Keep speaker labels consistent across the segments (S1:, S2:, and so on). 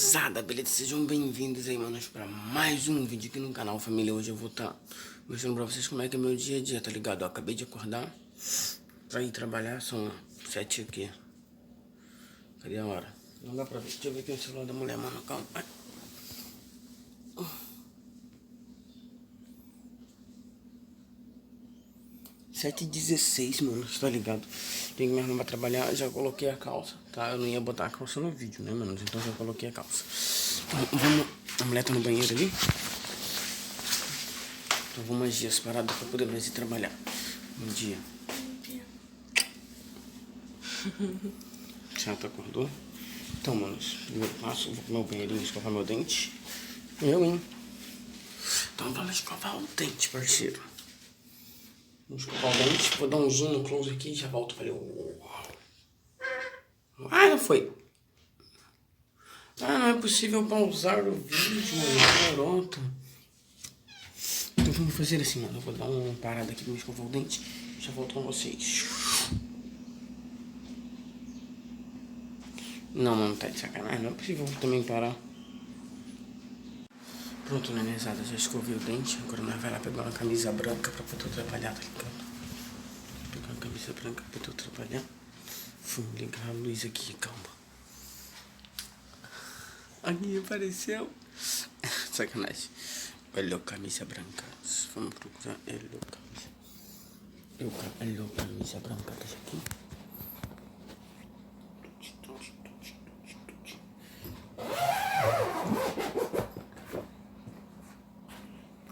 S1: Gurizada, beleza? Sejam bem-vindos aí, manos, pra mais um vídeo aqui no canal, família. Hoje eu vou estar mostrando pra vocês como é que é meu dia a dia, tá ligado? Eu acabei de acordar pra ir trabalhar, são 7 aqui. Cadê a hora? Não dá pra ver, deixa eu ver aqui o celular da mulher, mano, calma. 7h16, mano, tá ligado? Tenho que me arrumar pra trabalhar, já coloquei a calça, tá? Eu não ia botar a calça no vídeo, né, mano? Então já coloquei a calça. Vamos, a mulher tá no banheiro ali. Então vamos agir as paradas pra poder nós ir trabalhar. Bom dia. Chato, acordou? Então, manos, primeiro passo, vou pro meu banheirinho escovar meu dente. Hein? Então vamos escovar o dente, parceiro. Vamos escovar o dente, vou dar um zoom no close aqui e já volto. Falei, não foi. Não é possível pausar o vídeo, mano, pronto. Então vamos fazer assim, mano, eu vou dar uma parada aqui pra me escovar o dente e já volto com vocês. Não, mano, tá de sacanagem, não é possível também parar. Pronto, nenenzada, já escovei o dente. Agora nós vai lá pegar uma camisa branca pra poder trabalhar, tá ligado? Pegar uma camisa branca pra poder trabalhar. Vamos ligar a luz aqui, calma. Aqui apareceu. Sacanagem. Olha a camisa branca. Vamos procurar. Olha a camisa branca, deixa aqui.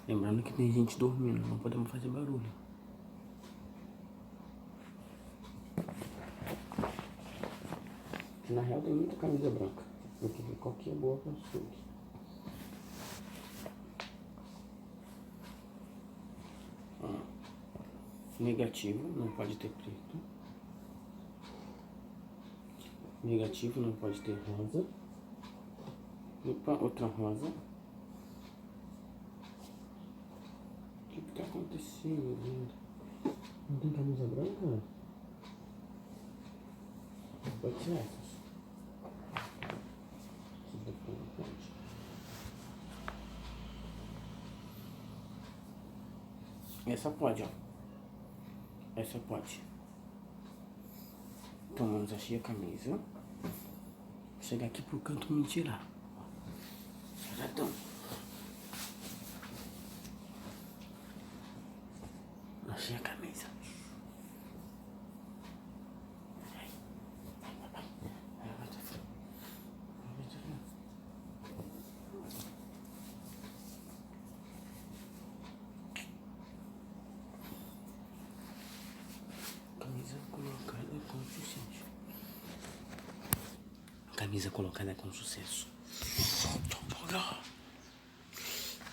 S1: Lembrando que tem gente dormindo, não podemos fazer barulho. Na real tem muita camisa branca. Eu quero ver qual que é boa pra vocês. Negativo, não pode ter preto. Negativo, não pode ter rosa. Opa, outra rosa. O que tá acontecendo, lindo? Não tem camisa branca? Pode ser essas. Essa pode, ó. Essa pode. Então vamos achar a camisa. Vou chegar aqui pro canto me tirar. Saradão. Achei a camisa. Camisa colocada com sucesso.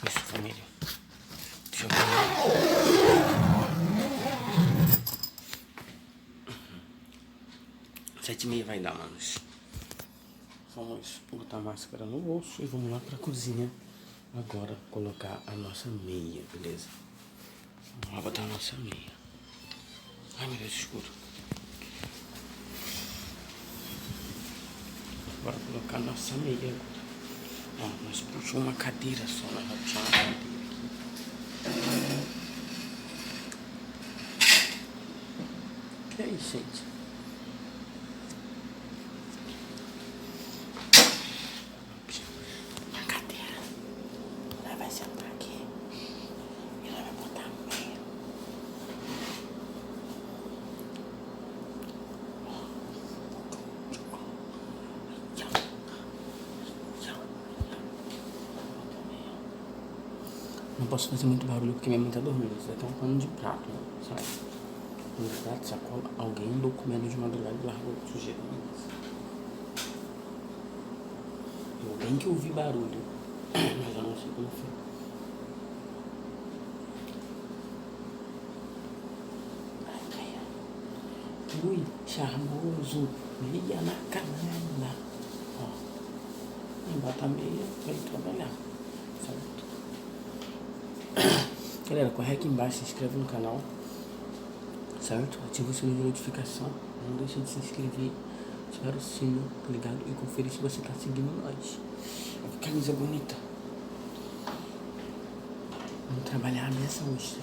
S1: Isso, família. Deixa eu ver. 7h30 vai dar, manos. Vamos botar a máscara no bolso e vamos lá pra cozinha. Agora colocar a nossa meia, beleza? Vamos lá botar a nossa meia. Ai, meu Deus, escuro. Bora colocar a nossa meia agora. Ó, nós puxamos uma cadeira só, nós vamos puxar uma cadeira aqui. Que é isso, gente? Uma cadeira. Nós vai sentar aqui e nós vamos botar a meia. Não posso fazer muito barulho porque minha mãe tá dormindo. Isso daqui é um pano de prato, né? Sabe? Pano de prato, sacola. Alguém andou comendo de madrugada e largou sujeira na mesa. Eu bem que ouvi barulho, mas eu não sei como foi. Ui, charmoso. Meia na canela. Ó. Bota a meia pra ir trabalhar. Certo? Galera, corre aqui embaixo, se inscreve no canal, certo? Ativa o sininho de notificação, não deixa de se inscrever, ativar o sino, tá ligado? E conferir se você tá seguindo nós. Que camisa bonita. Vamos trabalhar a beça hoje.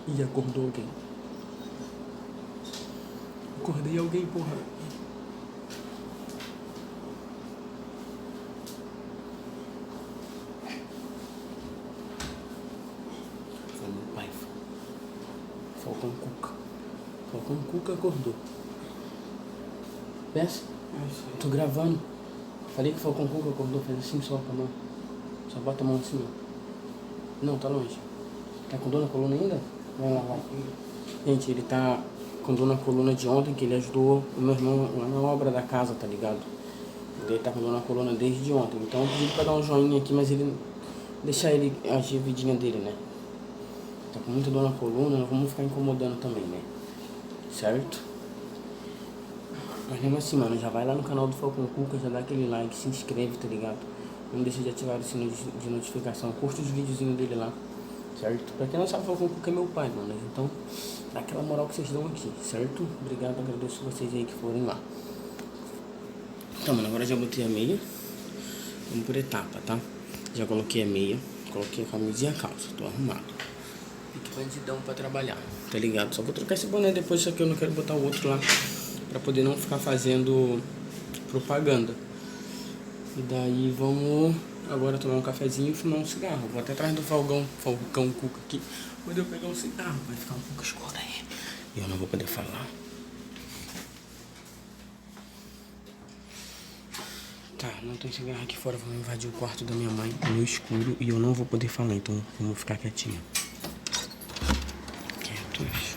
S1: Ih, acordou alguém. Acordei alguém, porra. Foi meu pai. Falcão Cuca. Falcão Cuca acordou. Peça? Tô gravando. Falei que o Falcão Cuca acordou. Faz assim só com a mão. Só bota a mão assim, ó. Não, tá longe. Tá com dor na coluna ainda? Vai lá, vai. Gente, ele tá com dor na coluna de ontem, que ele ajudou o meu irmão lá na obra da casa, tá ligado? Ele tá com dor na coluna desde ontem. Então eu pedi pra dar um joinha aqui, mas ele... deixar ele agir a vidinha dele, né? Tá com muita dor na coluna, não vamos ficar incomodando também, né? Certo? Mas mesmo assim, mano, já vai lá no canal do Falcão Cuca, já dá aquele like, se inscreve, tá ligado? Não deixa de ativar o sino de notificação, curte os videozinhos dele lá, certo? Pra quem não sabe, o Falcão Cuca é meu pai, mano, então dá aquela moral que vocês dão aqui, certo? Obrigado, agradeço vocês aí que forem lá. Então, mano, agora já botei a meia, vamos por etapa, tá? Já coloquei a meia, coloquei a camisa e a calça, tô arrumado. Fique bandidão pra trabalhar, tá ligado? Só vou trocar esse boné depois, só que eu não quero botar o outro lá, pra poder não ficar fazendo propaganda. E daí vamos agora tomar um cafezinho e fumar um cigarro. Vou até atrás do Falcão Cuca aqui, poder eu pegar um cigarro, vai ficar um pouco escuro aí. E eu não vou poder falar. Tá, não tem cigarro aqui fora, vamos invadir o quarto da minha mãe no escuro e eu não vou poder falar, então vamos ficar quietinho. Quietos.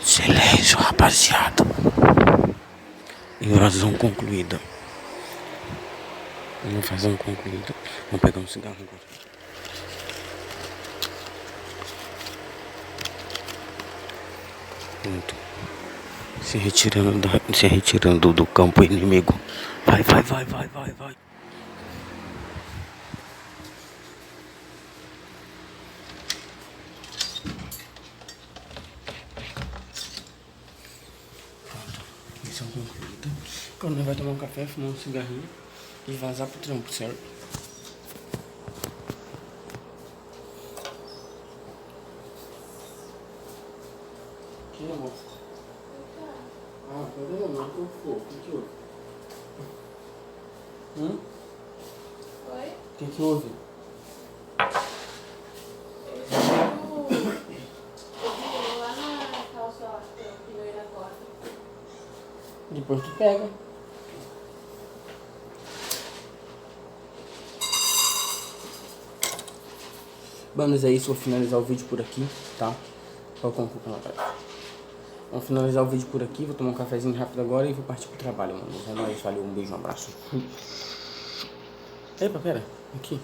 S1: Silêncio, rapaziada. Invasão concluída. Invasão concluída. Vamos pegar um cigarro agora. Pronto. Se retirando do campo inimigo. Vai. Missão concluída. Agora nós vamos tomar um café, fumar um cigarrinho e vazar pro trampo, certo? Que amor? Ah, cadê não? Não for. O que houve?
S2: Oi?
S1: O que houve?
S2: Eu lá na calça lá, que eu pendurei na porta.
S1: Depois tu pega. Manos, é isso. Vou finalizar o vídeo por aqui, tá? Vamos finalizar o vídeo por aqui. Vou tomar um cafezinho rápido agora e vou partir pro trabalho, mano. É nóis, valeu, um beijo, um abraço. Epa, pera. Aqui.